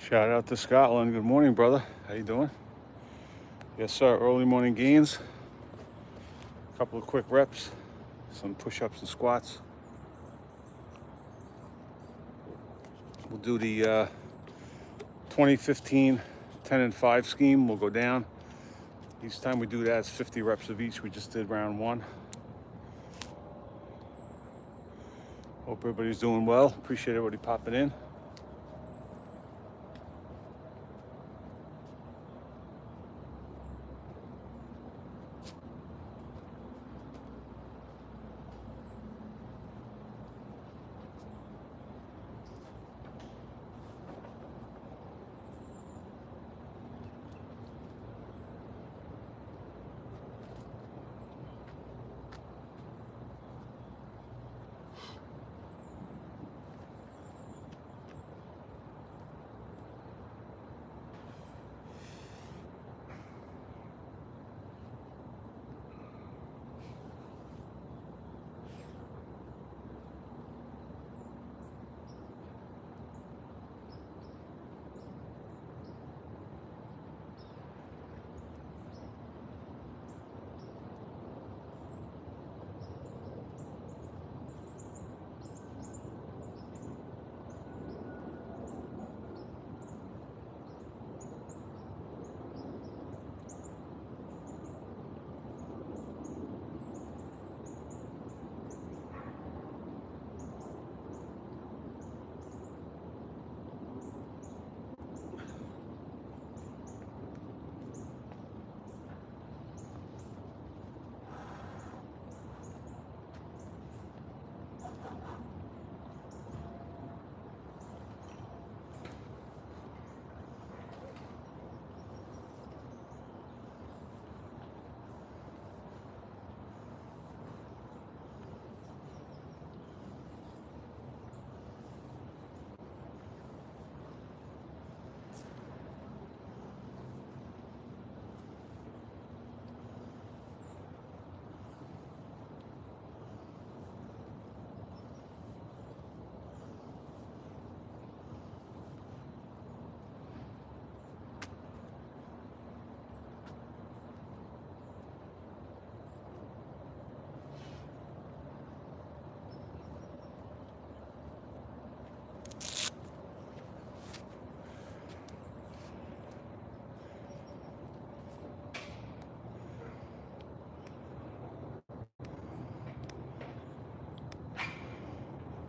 Shout out to Scotland. Good morning, brother. How you doing? Yes, sir. Early morning gains. A couple of quick reps. Some push-ups and squats. We'll do the 2015 10 and 5 scheme. We'll go down. Each time we do that, it's 50 reps of each. We just did round one. Hope everybody's doing well. Appreciate everybody popping in.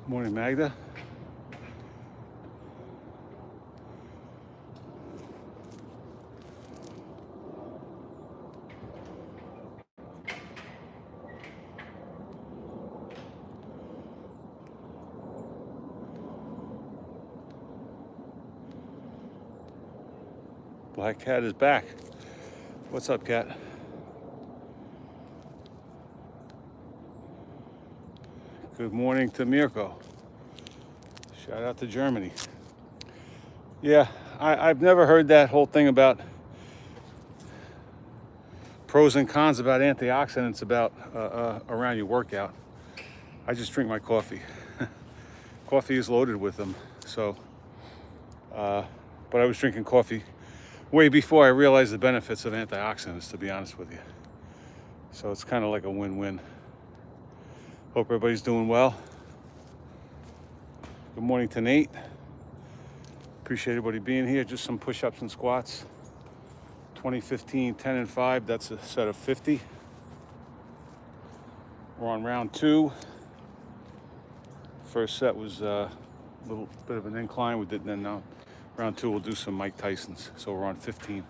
Morning, Magda. Black Cat is back. What's up, Cat? Good morning to Mirko. Shout out to Germany. Yeah, I've never heard that whole thing about pros and cons about antioxidants about around your workout. I just drink my coffee. Coffee is loaded with them. So, but I was drinking coffee way before I realized the benefits of antioxidants, to be honest with you. So it's kind of like a win-win. Hope everybody's doing well. Good morning to Nate. Appreciate everybody being here. Just some push-ups and squats. 2015 10 and 5, that's a set of 50. We're on round two. First set was a little bit of an incline. We did then now. Round two, we'll do some Mike Tyson's. So we're on 15.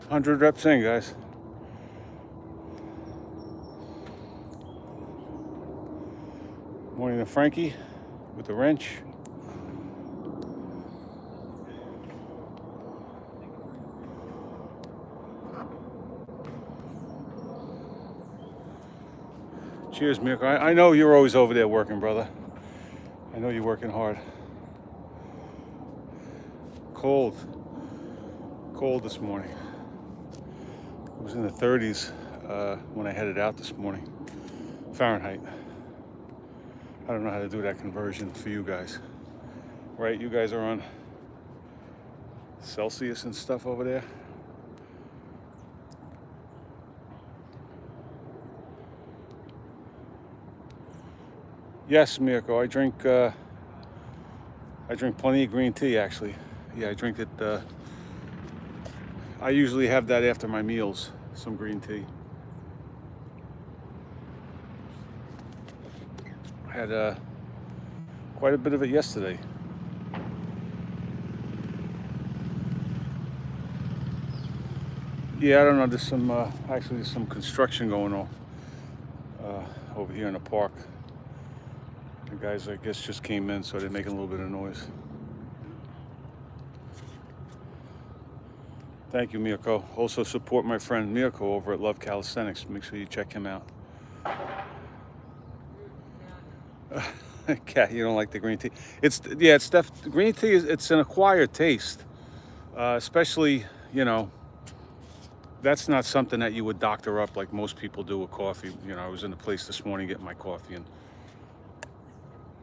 100 reps in, guys. Morning to Frankie with the wrench. Cheers, Mirko. I know you're always over there working, brother. I know you're working hard. Cold this morning. It was in the 30s when I headed out this morning. Fahrenheit. I don't know how to do that conversion for you guys. Right, you guys are on Celsius and stuff over there. Yes, Mirko, I drink plenty of green tea, actually. Yeah, I drink it, I usually have that after my meals, some green tea. I had quite a bit of it yesterday. Yeah, I don't know, there's some construction going on over here in the park. The guys, I guess, just came in, so they're making a little bit of noise. Thank you, Mirko. Also support my friend Mirko over at Love Calisthenics. Make sure you check him out. Cat, you don't like the green tea? It's green tea it's an acquired taste, especially, you know, that's not something that you would doctor up like most people do with coffee. You know, I was in the place this morning getting my coffee, and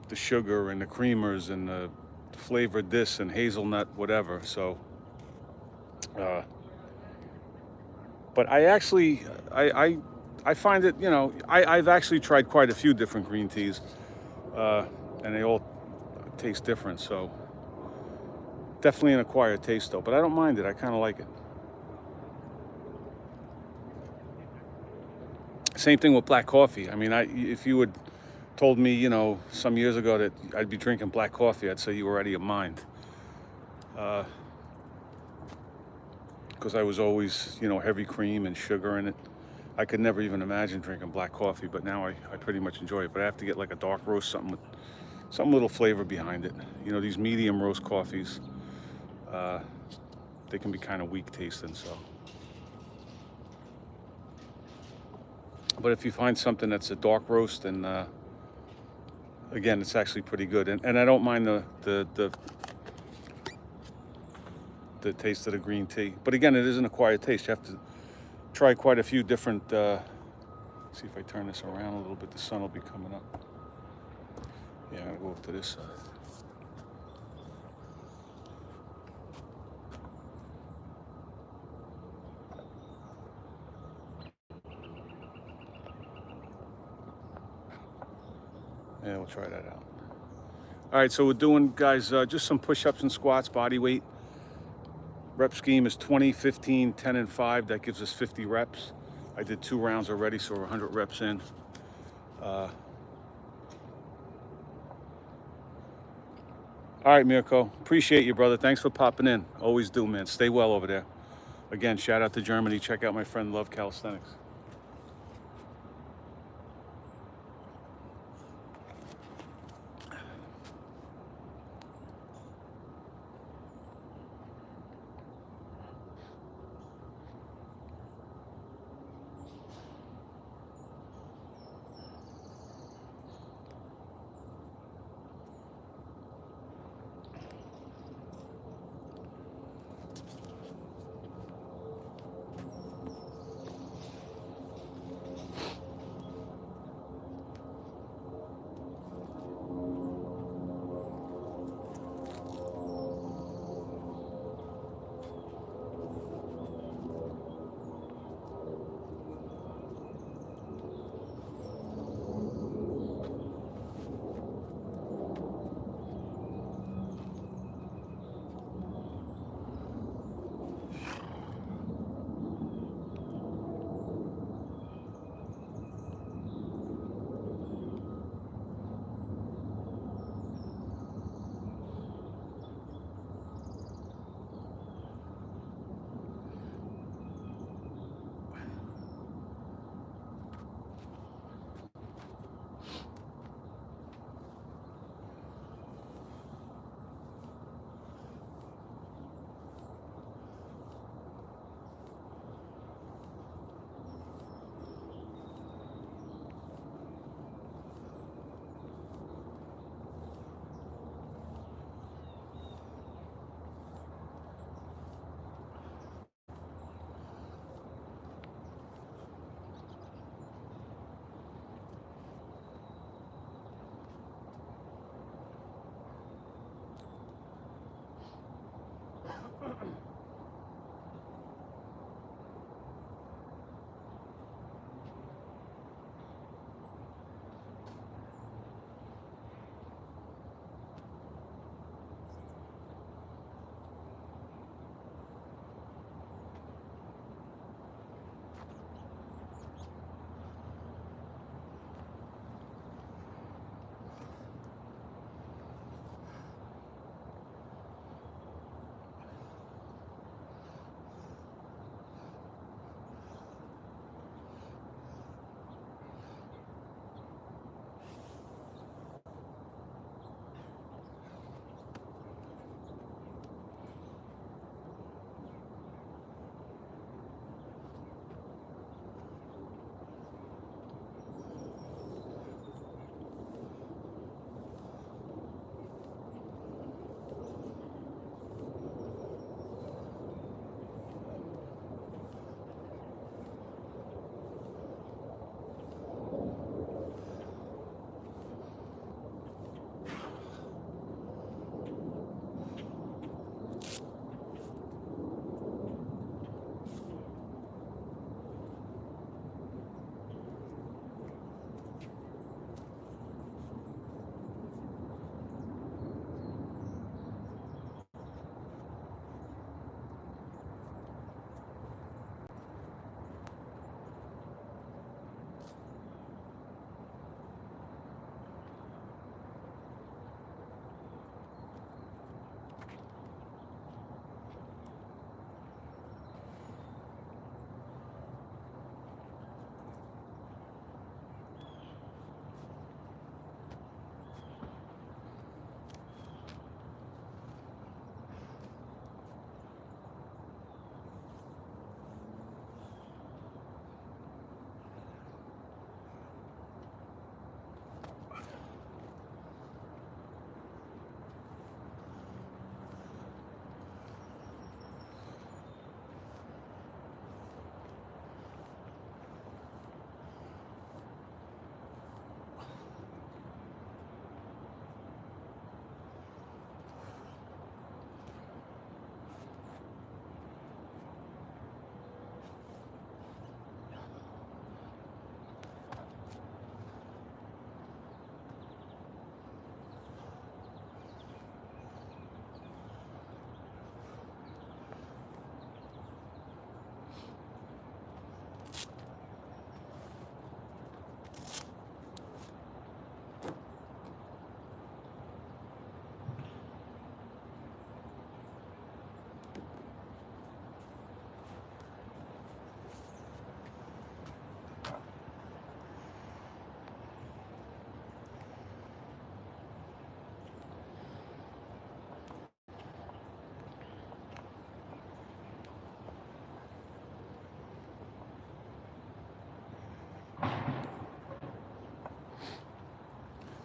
the sugar and the creamers and the flavored this and hazelnut whatever. So but I actually I find it, you know, I've actually tried quite a few different green teas, and they all taste different. So definitely an acquired taste though, but I don't mind it. I kind of like it. Same thing with black coffee. I mean, if you had told me, you know, some years ago that I'd be drinking black coffee, I'd say you were out of your mind. Because I was always, you know, heavy cream and sugar in it. I could never even imagine drinking black coffee, but now I pretty much enjoy it. But I have to get like a dark roast, something with some little flavor behind it. You know, these medium roast coffees, they can be kind of weak tasting, so. But if you find something that's a dark roast, and again, it's actually pretty good. And I don't mind the taste of the green tea. But again, it is an acquired taste. You have to try quite a few different, see if I turn this around a little bit, the sun will be coming up. Yeah, I'm gonna go up to this side. Yeah, we'll try that out. All right, so we're doing, guys, just some push-ups and squats, body weight. Rep scheme is 20, 15, 10, and 5. That gives us 50 reps. I did 2 rounds already, so we're 100 reps in. All right, Mirko. Appreciate you, brother. Thanks for popping in. Always do, man. Stay well over there. Again, shout out to Germany. Check out my friend Love Calisthenics.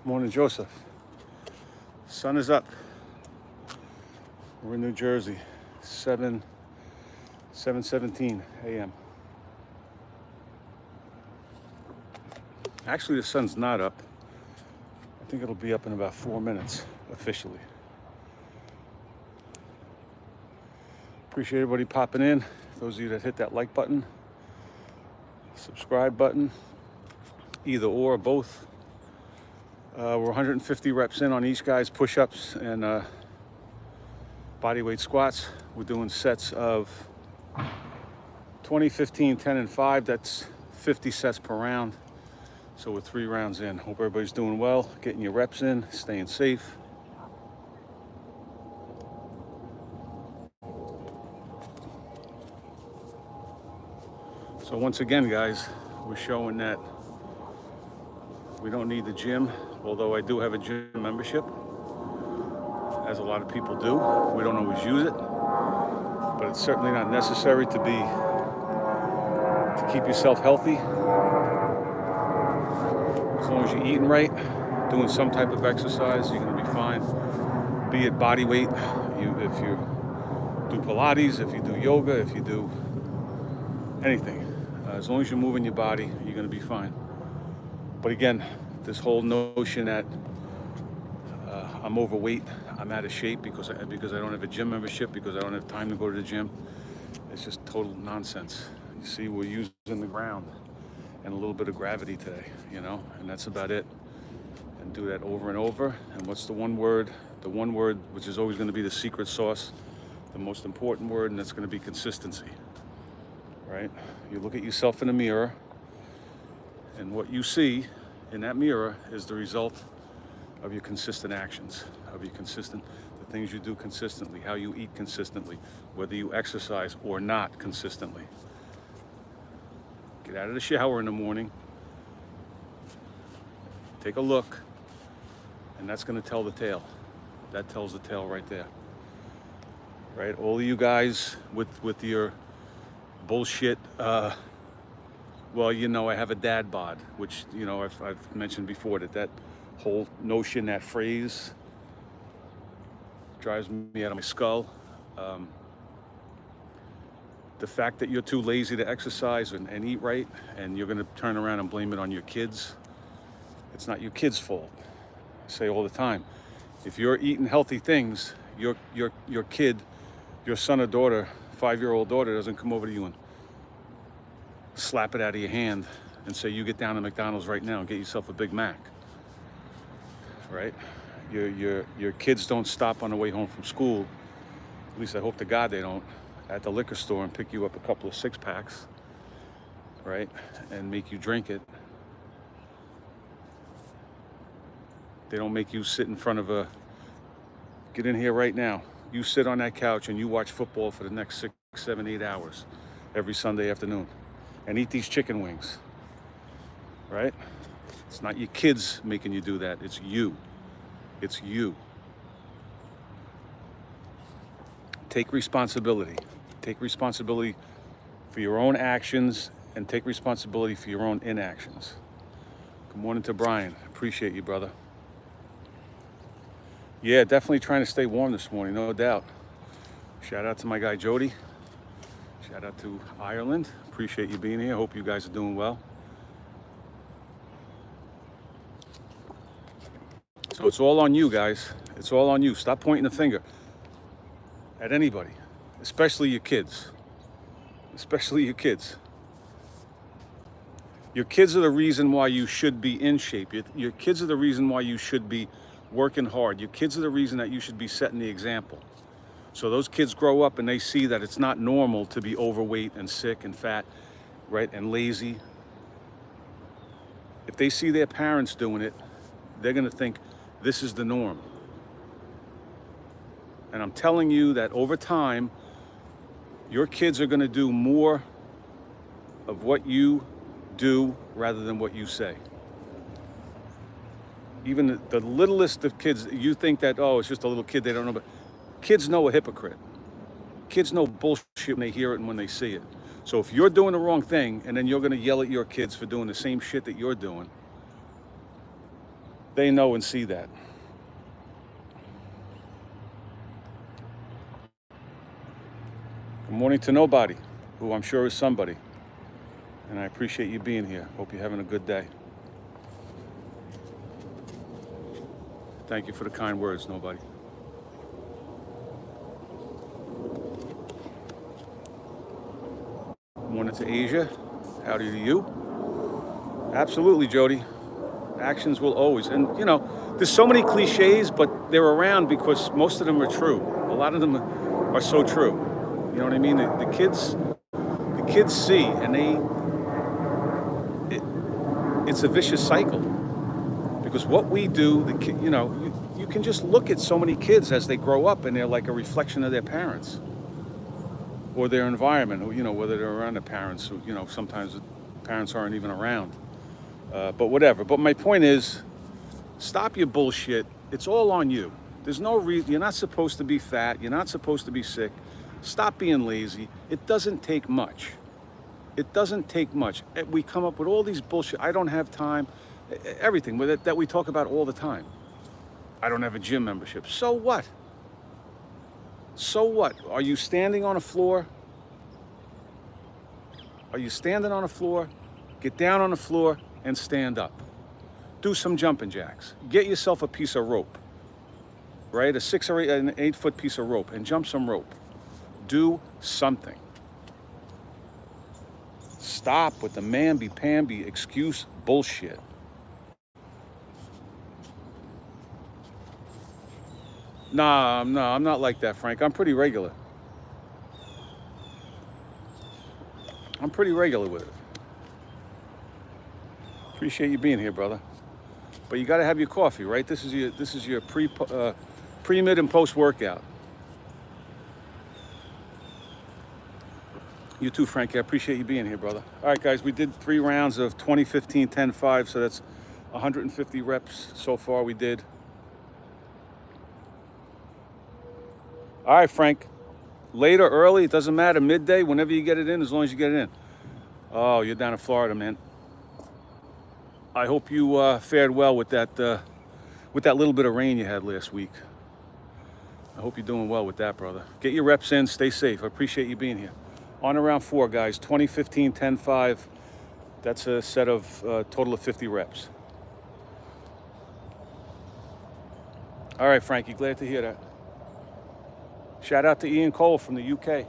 Morning, Joseph. Sun is up. We're in New Jersey, 7:17 a.m. Actually, the sun's not up. I think it'll be up in about 4 minutes, officially. Appreciate everybody popping in. Those of you that hit that like button, subscribe button, either or both. We're 150 reps in on each guy's push-ups and bodyweight squats. We're doing sets of 20, 15, 10, and 5. That's 50 sets per round. So we're 3 rounds in. Hope everybody's doing well, getting your reps in, staying safe. So once again, guys, we're showing that we don't need the gym, although I do have a gym membership, as a lot of people do. We don't always use it, but it's certainly not necessary to keep yourself healthy. As long as you're eating right, doing some type of exercise, you're gonna be fine. Be it body weight, if you do Pilates, if you do yoga, if you do anything. As long as you're moving your body, you're gonna be fine. But again, this whole notion that I'm overweight, I'm out of shape because I don't have a gym membership, because I don't have time to go to the gym. It's just total nonsense. You see, we're using the ground and a little bit of gravity today, you know, and that's about it. And do that over and over. And what's the one word? The one word which is always going to be the secret sauce, the most important word, and that's going to be consistency, right? You look at yourself in the mirror, and what you see in that mirror is the result of your consistent actions, the things you do consistently, how you eat consistently, whether you exercise or not consistently. Get out of the shower in the morning, take a look, and that's going to tell the tale. That tells the tale right there. Right? All of you guys with your bullshit, well, you know, I have a dad bod, which, you know, I've mentioned before, that whole notion, that phrase drives me out of my skull. The fact that you're too lazy to exercise and eat right, and you're gonna turn around and blame it on your kids. It's not your kids' fault. I say all the time, if you're eating healthy things, your kid, your son or daughter, 5-year-old daughter, doesn't come over to you and slap it out of your hand and say, you get down to McDonald's right now and get yourself a Big Mac, right? Your kids don't stop on the way home from school, at least I hope to God they don't, at the liquor store and pick you up a couple of 6-packs, right? And make you drink it. They don't make you sit in front of get in here right now. You sit on that couch and you watch football for the next 6, 7, 8 hours every Sunday afternoon and eat these chicken wings, right? It's not your kids making you do that. It's you. It's you. Take responsibility. Take responsibility for your own actions and take responsibility for your own inactions. Good morning to Brian. Appreciate you, brother. Yeah, definitely trying to stay warm this morning, no doubt. Shout out to my guy Jody. Shout out to Ireland. Appreciate you being here. Hope you guys are doing well. So it's all on you, guys. It's all on you. Stop pointing the finger at anybody, especially your kids. Especially your kids. Your kids are the reason why you should be in shape. Your kids are the reason why you should be working hard. Your kids are the reason that you should be setting the example. So those kids grow up and they see that it's not normal to be overweight and sick and fat, right, and lazy. If they see their parents doing it, they're going to think this is the norm. And I'm telling you that over time, your kids are going to do more of what you do rather than what you say. Even the littlest of kids, you think that, oh, it's just a little kid, they don't know, but kids know a hypocrite. Kids know bullshit when they hear it and when they see it. So if you're doing the wrong thing and then you're going to yell at your kids for doing the same shit that you're doing, they know and see that. Good morning to nobody, who I'm sure is somebody. And I appreciate you being here. Hope you're having a good day. Thank you for the kind words, nobody. Morning to Asia. Howdy to you. Absolutely, Jody. Actions will always. And, you know, there's so many cliches, but they're around because most of them are true. A lot of them are so true. You know what I mean? The kids see, and it's a vicious cycle. Because what we do, you know, you can just look at so many kids as they grow up and they're like a reflection of their parents or their environment, or, you know, whether they're around their parents, or, you know, sometimes the parents aren't even around, but whatever. But my point is, stop your bullshit. It's all on you. There's no reason. You're not supposed to be fat. You're not supposed to be sick. Stop being lazy. It doesn't take much. It doesn't take much. We come up with all these bullshit. I don't have time. Everything with it that we talk about all the time. I don't have a gym membership. So what? So what? Are you standing on a floor? Are you standing on a floor? Get down on the floor and stand up. Do some jumping jacks. Get yourself a piece of rope. right? An 8-foot piece of rope, and jump some rope. Do something. Stop with the mamby-pamby excuse bullshit. Nah, I'm not like that, Frank. I'm pretty regular. I'm pretty regular with it. Appreciate you being here, brother. But you got to have your coffee, right? This is your pre, mid, and post workout. You too, Frank. I appreciate you being here, brother. All right, guys, we did 3 rounds of 20, 15, 10, 5, so that's 150 reps so far we did. All right, Frank. Late or early, it doesn't matter. Midday, whenever you get it in, as long as you get it in. Oh, you're down in Florida, man. I hope you fared well with that little bit of rain you had last week. I hope you're doing well with that, brother. Get your reps in. Stay safe. I appreciate you being here. On around 4, guys. 20, 15, 10, 5. That's a set of total of 50 reps. All right, Frankie. Glad to hear that. Shout out to Ian Cole from the UK.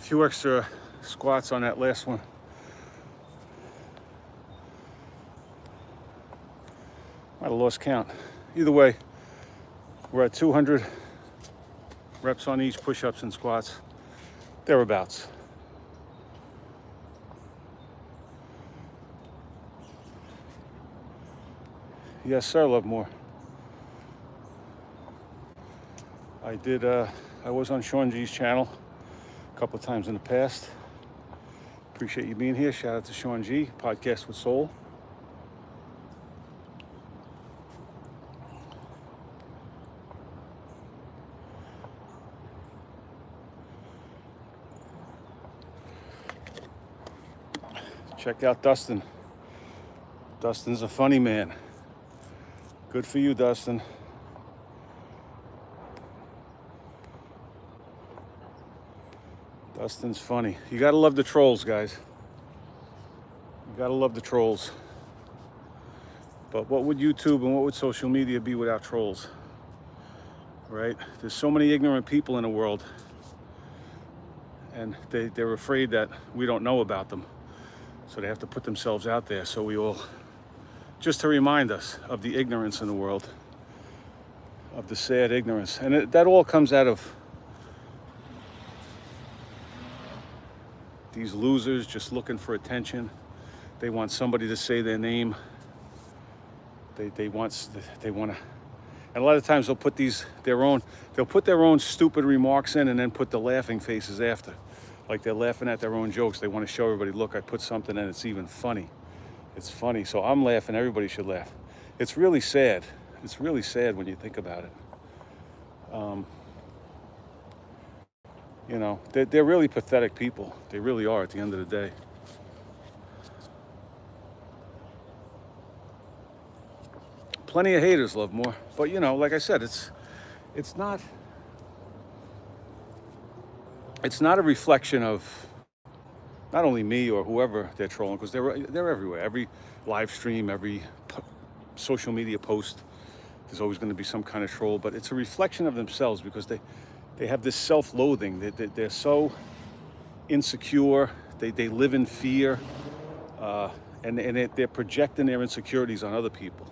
few extra squats on that last one. Might have lost count. Either way, we're at 200 reps on each, push-ups and squats, thereabouts. Yes, sir, love more. I was on Sean G's channel a couple of times in the past. Appreciate you being here. Shout out to Sean G, Podcast with Soul. Check out Dustin. Dustin's a funny man. Good for you, Dustin. Dustin's funny. You gotta love the trolls, guys. You gotta love the trolls. But what would YouTube and what would social media be without trolls? Right? There's so many ignorant people in the world, and they're afraid that we don't know about them. So they have to put themselves out there so we all, just to remind us of the ignorance in the world, of the sad ignorance. And that all comes out of these losers just looking for attention. They want somebody to say their name. They want to, and a lot of times they'll put their own stupid remarks in and then put the laughing faces after. Like they're laughing at their own jokes. They want to show everybody, look, I put something in, it's even funny. It's funny, so I'm laughing, everybody should laugh. It's really sad. It's really sad when you think about it. You know, they're really pathetic people. They really are at the end of the day. Plenty of haters, love more. But you know, like I said, it's not a reflection of not only me or whoever they're trolling, because they're everywhere. Every live stream, every social media post, there's always going to be some kind of troll. But it's a reflection of themselves, because they have this self-loathing. They're so insecure. They live in fear, and they're projecting their insecurities on other people.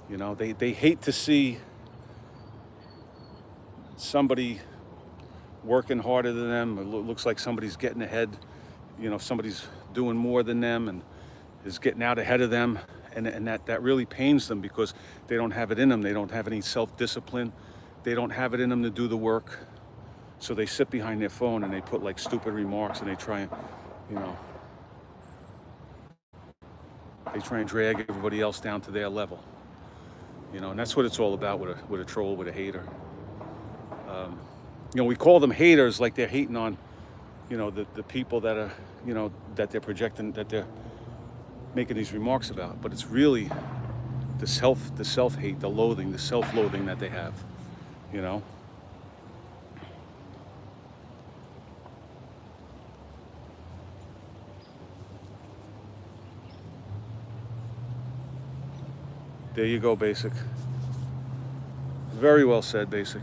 You know, they hate to see somebody working harder than them. It looks like somebody's getting ahead. You know, somebody's doing more than them and is getting out ahead of them. And that really pains them, because they don't have it in them. They don't have any self-discipline. They don't have it in them to do the work. So they sit behind their phone and they put like stupid remarks, and they try and, you know, they try and drag everybody else down to their level. You know, and that's what it's all about with a troll, with a hater. You know, we call them haters like they're hating on, you know, the people that are, you know, that they're projecting, that they're making these remarks about. But it's really the self-hate, the loathing, the self-loathing that they have, you know. There you go, Basic. Very well said, Basic.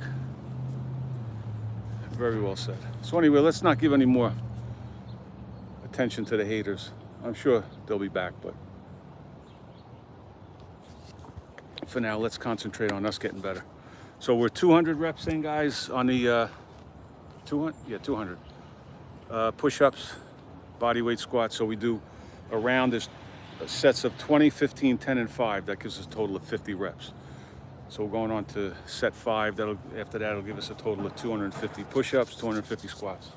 Very well said. So anyway, let's not give any more attention to the haters. I'm sure they'll be back, but for now, let's concentrate on us getting better. So we're 200 reps in, guys, on the 200. Yeah, 200 push-ups, body weight squats. So we do around this sets of 20, 15, 10, and 5. That gives us a total of 50 reps. So we're going on to set 5. After that, it'll give us a total of 250 push-ups, 250 squats.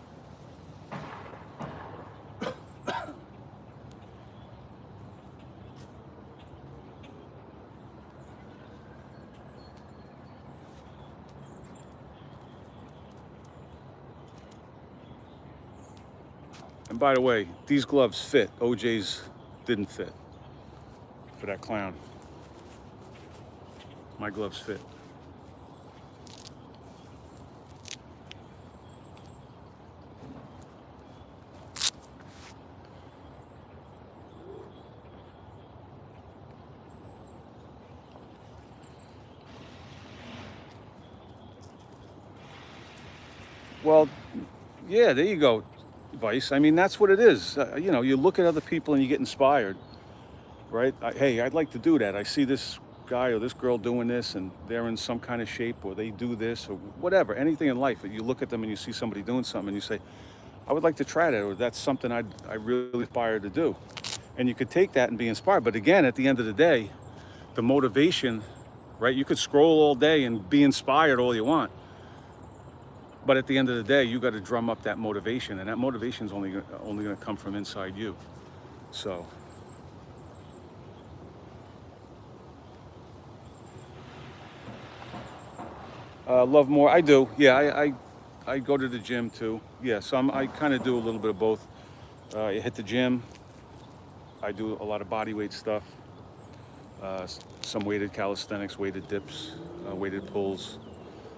And by the way, these gloves fit. OJ's didn't fit for that clown. My gloves fit. Well, yeah, there you go. vice. I mean, that's what it is. You know, you look at other people and you get inspired, right? Hey, I'd like to do that. I see this guy or this girl doing this and they're in some kind of shape, or they do this or whatever, anything in life. You look at them and you see somebody doing something and you say, I would like to try that, or that's something I really aspire to do. And you could take that and be inspired. But again, at the end of the day, the motivation, right? You could scroll all day and be inspired all you want. But at the end of the day, you got to drum up that motivation, and that motivation is only going to come from inside you. So, love more. I do. Yeah, I go to the gym too. Yeah, so I kind of do a little bit of both. I hit the gym. I do a lot of body weight stuff. Some weighted calisthenics, weighted dips, weighted pulls,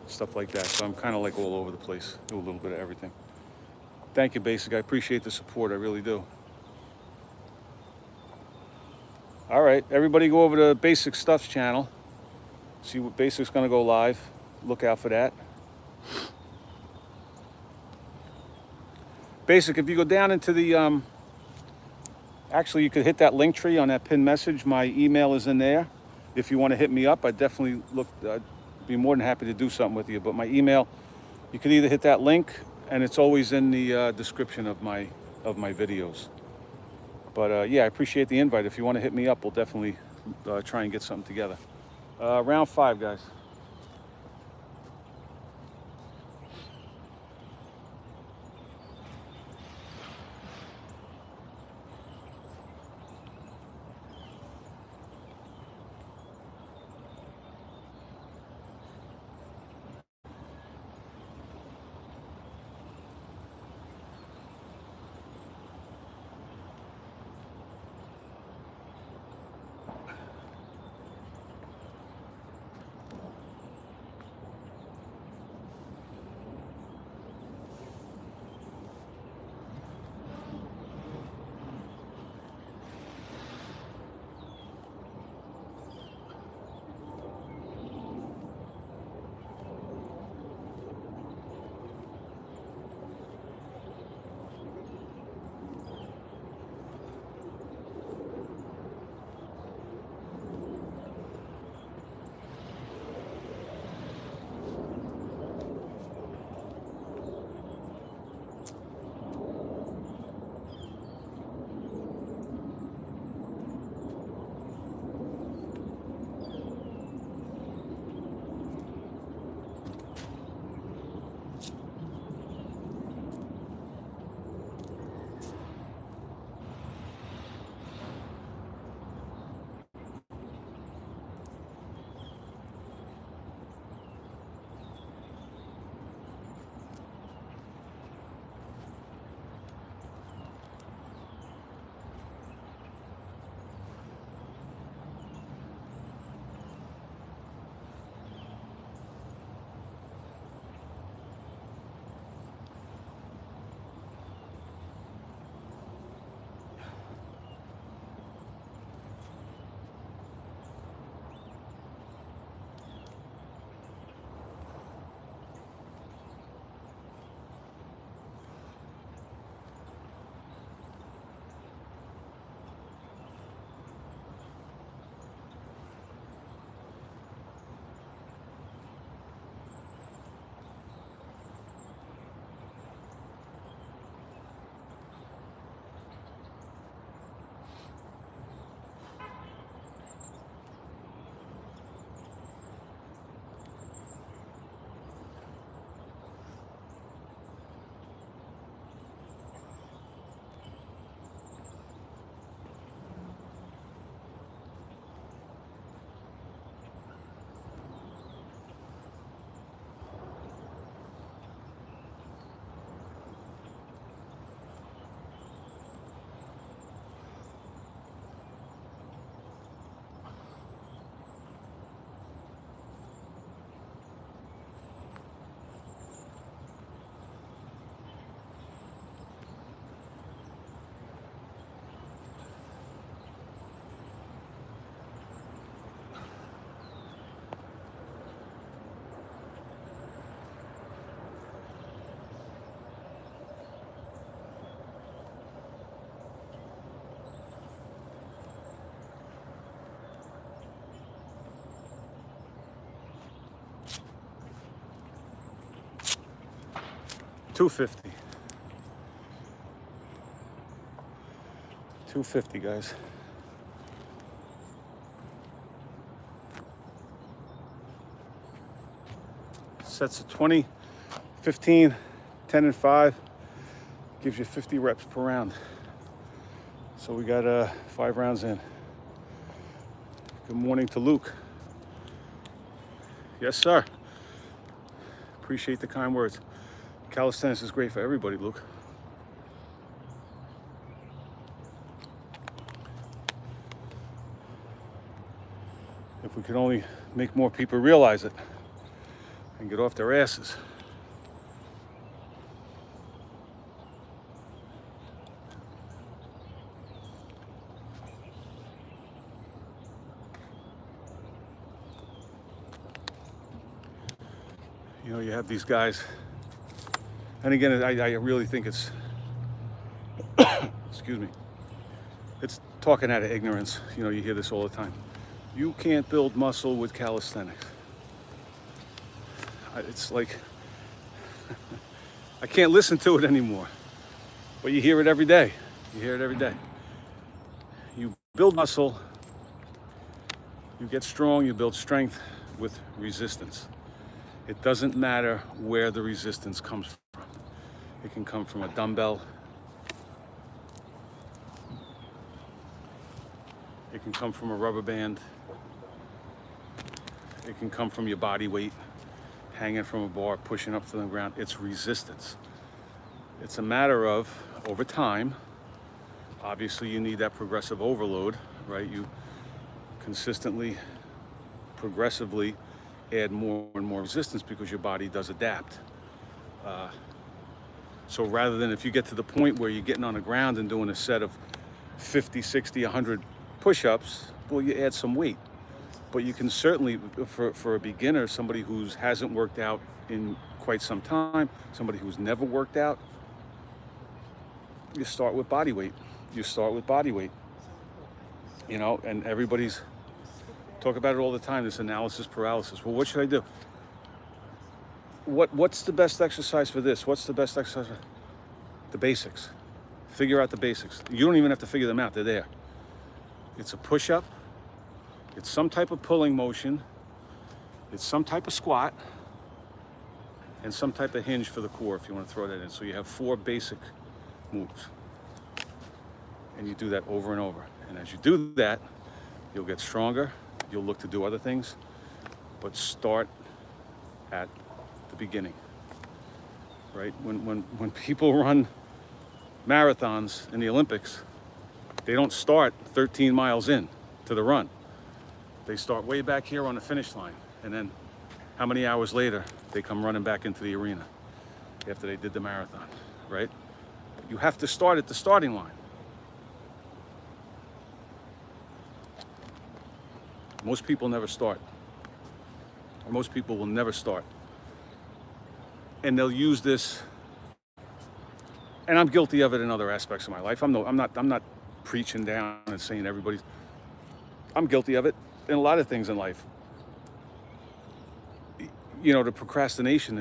stuff like that. So I'm kind of like all over the place. Do a little bit of everything. Thank you, Basic. I appreciate the support. I really do. All right, everybody go over to Basic Stuff's channel. See what Basic's going to go live. Look out for that. Basic, if you go down into the, actually you could hit that link tree on that pinned message. My email is in there. If you want to hit me up, I'd definitely be more than happy to do something with you. But my email, you could either hit that link, and it's always in the description of my videos. But yeah, I appreciate the invite. If you want to hit me up, we'll definitely try and get something together. Round 5, guys. 250. 250, guys. Sets of 20, 15, 10 and 5. Gives you 50 reps per round. So we got 5 rounds in. Good morning to Luke. Yes, sir. Appreciate the kind words. Calisthenics is great for everybody, Luke. If we could only make more people realize it and get off their asses. You know, you have these guys, and again, I really think it's, excuse me, it's talking out of ignorance. You know, you hear this all the time. You can't build muscle with calisthenics. It's like, I can't listen to it anymore, but you hear it every day. You hear it every day. You build muscle, you get strong, you build strength with resistance. It doesn't matter where the resistance comes from. It can come from a dumbbell. It can come from a rubber band. It can come from your body weight, hanging from a bar, pushing up to the ground. It's resistance. It's a matter of, over time, obviously you need that progressive overload, right? You consistently, progressively add more and more resistance because your body does adapt. So rather than, if you get to the point where you're getting on the ground and doing a set of 50, 60, 100 push-ups, well, you add some weight. But you can certainly, for a beginner, somebody who hasn't worked out in quite some time, somebody who's never worked out, you start with body weight. You start with body weight. You know, and everybody's talk about it all the time, this analysis paralysis. Well, what should I do? What's the best exercise for this? What's the best exercise for the basics? Figure out the basics. You don't even have to figure them out, they're there. It's a push-up, it's some type of pulling motion, it's some type of squat, and some type of hinge for the core, if you want to throw that in. So you have 4 basic moves. And you do that over and over. And as you do that, you'll get stronger. You'll look to do other things, but start at the beginning, right? When people run marathons in the Olympics, they don't start 13 miles in to the run. They start way back here on the finish line, and then how many hours later they come running back into the arena after they did the marathon, right? You have to start at the starting line. Most people never start. Or most people will never start. And they'll use this, and I'm guilty of it in other aspects of my life. I'm not preaching down and saying everybody's, I'm guilty of it in a lot of things in life. You know, the procrastination,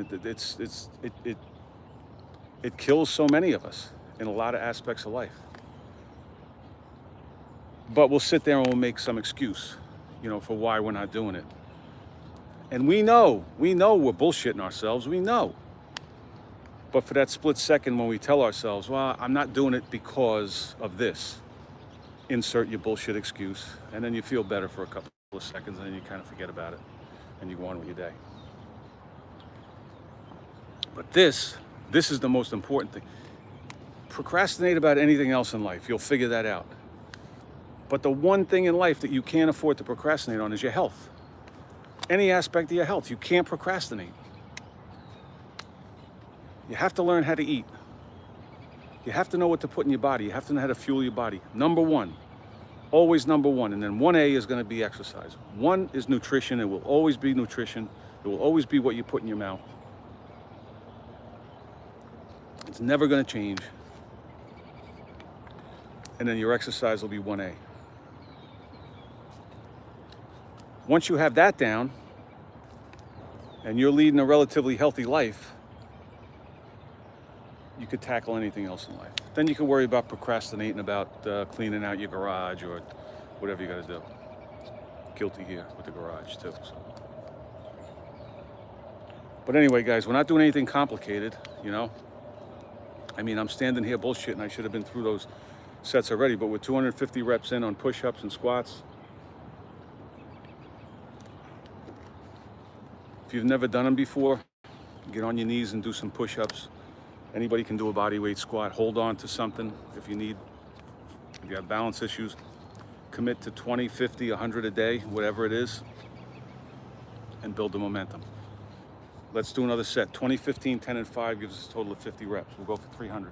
it kills so many of us in a lot of aspects of life. But we'll sit there and we'll make some excuse, you know, for why we're not doing it. And we know we're bullshitting ourselves, we know. But for that split second when we tell ourselves, well, I'm not doing it because of this, insert your bullshit excuse, and then you feel better for a couple of seconds, and then you kind of forget about it, and you go on with your day. But this is the most important thing. Procrastinate about anything else in life, you'll figure that out. But the one thing in life that you can't afford to procrastinate on is your health. Any aspect of your health, you can't procrastinate. You have to learn how to eat. You have to know what to put in your body. You have to know how to fuel your body. Number one, always number one. And then 1A is going to be exercise. 1 is nutrition. It will always be nutrition. It will always be what you put in your mouth. It's never going to change. And then your exercise will be 1A. Once you have that down, and you're leading a relatively healthy life, you could tackle anything else in life. Then you can worry about procrastinating about cleaning out your garage or whatever you got to do. Guilty here with the garage too. So. But anyway, guys, we're not doing anything complicated, you know. I mean, I'm standing here bullshitting. I should have been through those sets already, but with 250 reps in on push-ups and squats, if you've never done them before, get on your knees and do some push-ups. Anybody can do a body weight squat. Hold on to something if you need. If you have balance issues, commit to 20, 50, 100 a day, whatever it is, and build the momentum. Let's do another set. 20, 15, 10, and 5 gives us a total of 50 reps. We'll go for 300.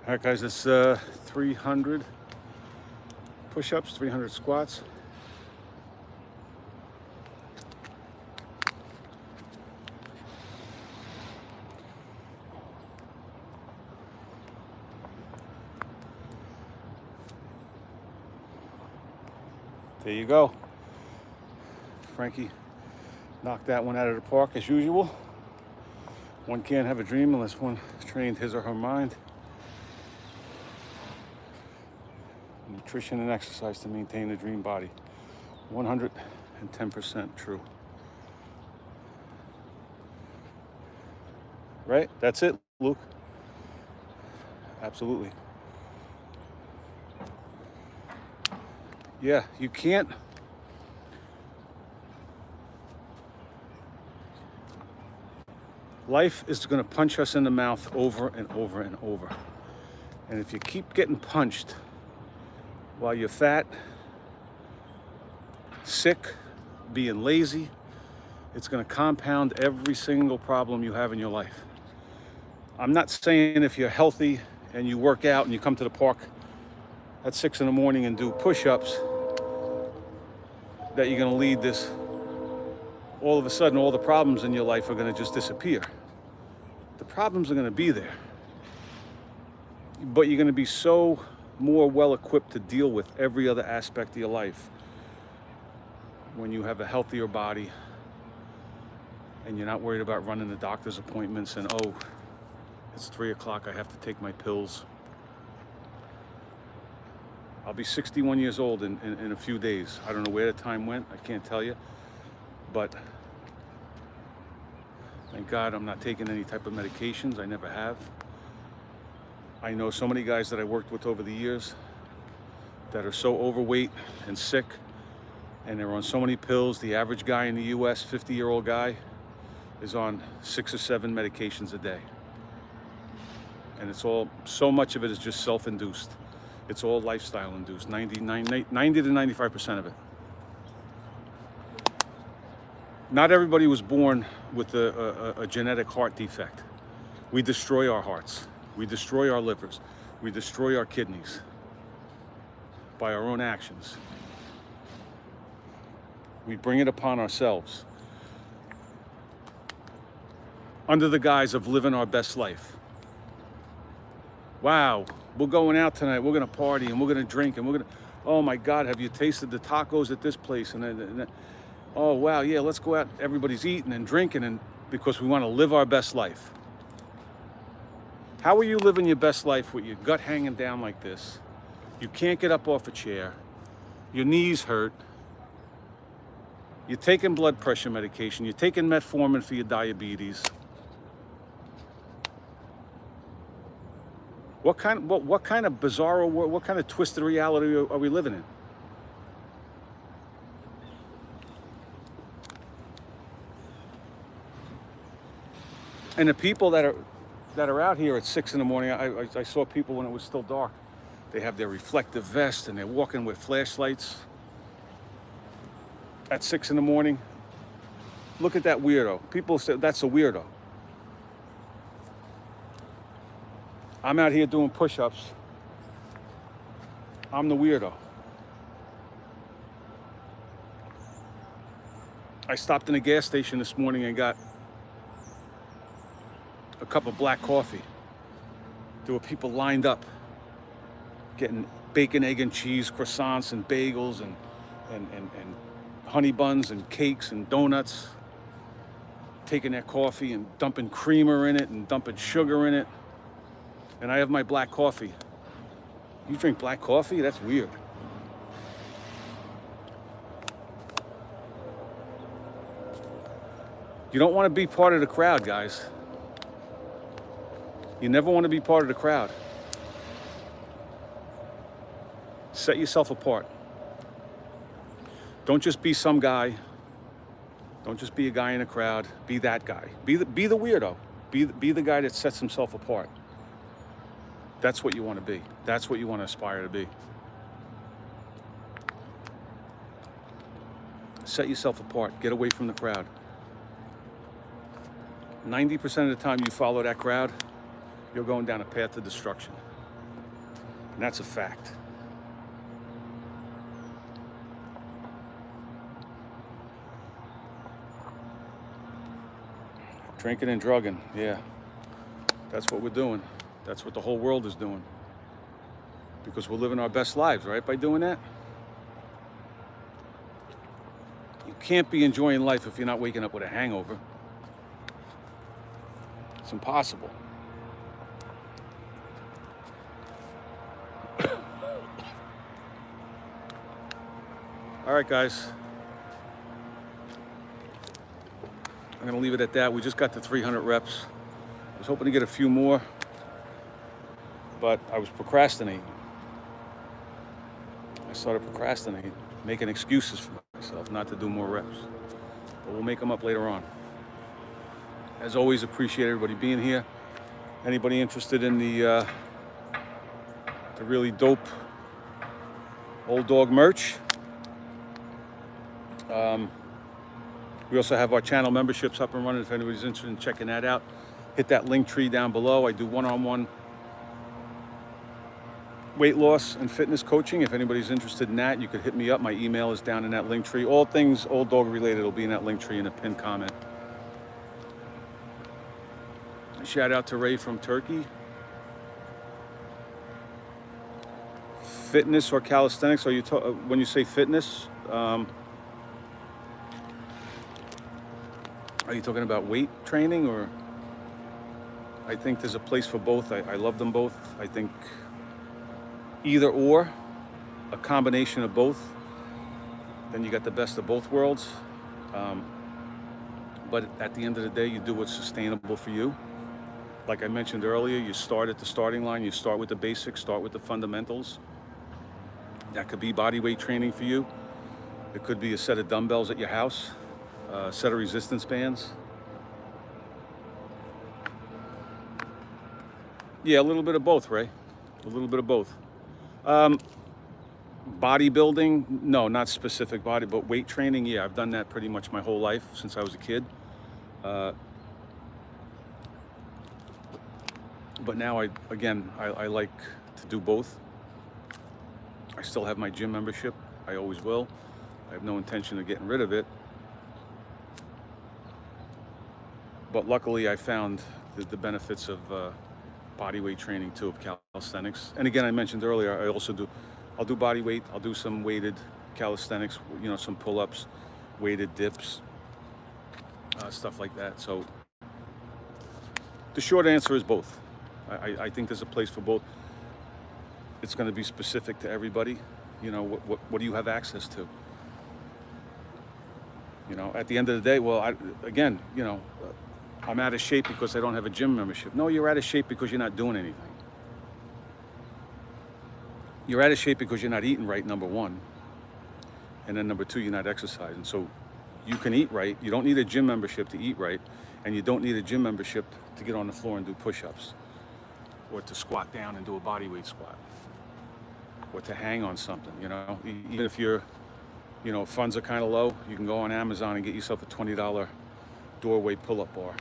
All right, guys, it's 300 push-ups, 300 squats. There you go. Frankie knocked that one out of the park as usual. One can't have a dream unless one trained his or her mind. Nutrition and exercise to maintain the dream body. 110% true. Right? That's it, Luke. Absolutely. Yeah, you can't. Life is going to punch us in the mouth over and over and over. And if you keep getting punched while you're fat, sick, being lazy, it's going to compound every single problem you have in your life. I'm not saying if you're healthy and you work out and you come to the park at 6 in the morning and do push-ups that you're going to lead this, all of a sudden all the problems in your life are going to just disappear. The problems are going to be there, but you're going to be so more well equipped to deal with every other aspect of your life when you have a healthier body and you're not worried about running the doctor's appointments and, oh, it's 3 o'clock, I have to take my pills. I'll be 61 years old in a few days. I don't know where the time went, I can't tell you, but thank God I'm not taking any type of medications. I never have. I know so many guys that I worked with over the years that are so overweight and sick, and they're on so many pills. The average guy in the US, 50-year-old guy, is on 6 or 7 medications a day. And it's all, so much of it is just self-induced. It's all lifestyle induced, 90 to 95% of it. Not everybody was born with a genetic heart defect. We destroy our hearts. We destroy our livers. We destroy our kidneys by our own actions. We bring it upon ourselves under the guise of living our best life. Wow, we're going out tonight, we're gonna party and we're gonna drink and we're gonna, oh my God, have you tasted the tacos at this place? And oh wow, yeah, let's go out. Everybody's eating and drinking and because we wanna live our best life. How are you living your best life with your gut hanging down like this? You can't get up off a chair, your knees hurt, you're taking blood pressure medication, you're taking metformin for your diabetes. What kind of bizarro world, what kind of twisted reality are we living in? And the people that are out here at 6 in the morning, I saw people when it was still dark. They have their reflective vest and they're walking with flashlights at 6 in the morning. Look at that weirdo. People say that's a weirdo. I'm out here doing push-ups. I'm the weirdo. I stopped in a gas station this morning and got a cup of black coffee. There were people lined up getting bacon, egg, and cheese, croissants, and bagels, and honey buns, and cakes, and donuts, taking their coffee and dumping creamer in it and dumping sugar in it. And I have my black coffee. You drink black coffee? That's weird. You don't want to be part of the crowd, guys. You never want to be part of the crowd. Set yourself apart. Don't just be some guy. Don't just be a guy in a crowd. Be that guy. Be the weirdo. Be the guy that sets himself apart. That's what you want to be. That's what you want to aspire to be. Set yourself apart. Get away from the crowd. 90% of the time you follow that crowd, you're going down a path to destruction. And that's a fact. Drinking and drugging, yeah. That's what we're doing. That's what the whole world is doing. Because we're living our best lives, right, by doing that? You can't be enjoying life if you're not waking up with a hangover. It's impossible. All right, guys. I'm gonna leave it at that. We just got to 300 reps. I was hoping to get a few more, but I was procrastinating. I started procrastinating, making excuses for myself not to do more reps. But we'll make them up later on. As always, appreciate everybody being here. Anybody interested in the really dope Old Dog merch? We also have our channel memberships up and running. If anybody's interested in checking that out, hit that link tree down below. I do one-on-one weight loss and fitness coaching. If anybody's interested in that, you could hit me up. My email is down in that link tree. All things Old Dog related will be in that link tree in a pinned comment. Shout out to Ray from Turkey. Fitness or calisthenics? Are you when you say fitness? Are you talking about weight training, or? I think there's a place for both. I love them both. I think either or, a combination of both, then you got the best of both worlds. But at the end of the day, you do what's sustainable for you. Like I mentioned earlier, you start at the starting line. You start with the basics, start with the fundamentals. That could be body weight training for you. It could be a set of dumbbells at your house, a set of resistance bands. Yeah, a little bit of both, Ray. A little bit of both. Bodybuilding, no, not specific body, but weight training, yeah, I've done that pretty much my whole life since I was a kid. But now I like to do both. I still have my gym membership. I always will. I have no intention of getting rid of it. But luckily I found the benefits of body weight training too, of calisthenics. And again, I mentioned earlier, I'll do body weight, I'll do some weighted calisthenics, you know, some pull-ups, weighted dips, stuff like that. So the short answer is both. I think there's a place for both. It's going to be specific to everybody. You know, what do you have access to? You know, at the end of the day, well, again, you know, I'm out of shape because I don't have a gym membership. No, you're out of shape because you're not doing anything. You're out of shape because you're not eating right, number one. And then number two, you're not exercising. So you can eat right. You don't need a gym membership to eat right. And you don't need a gym membership to get on the floor and do push-ups, or to squat down and do a body weight squat, or to hang on something, you know. Even if you're, you know, funds are kind of low, you can go on Amazon and get yourself a $20 doorway pull-up bar,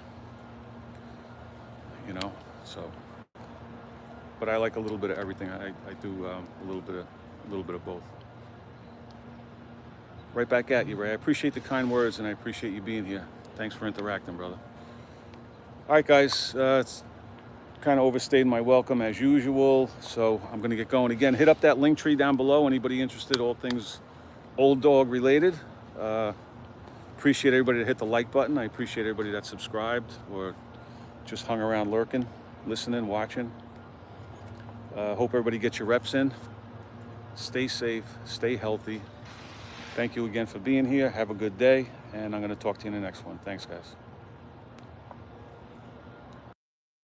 you know. So, but I like a little bit of everything. I do a little bit of both. Right back at you, Ray. I appreciate the kind words and I appreciate you being here. Thanks for interacting, brother. All right, guys, it's kind of overstayed my welcome as usual, so I'm going to get going. Again, hit up that link tree down below. Anybody interested, all things Old Dog related. Appreciate everybody that hit the like button. I appreciate everybody that subscribed or just hung around lurking, listening, watching. Hope everybody gets your reps in. Stay safe, stay healthy. Thank you again for being here. Have a good day, and I'm going to talk to you in the next one. Thanks, guys.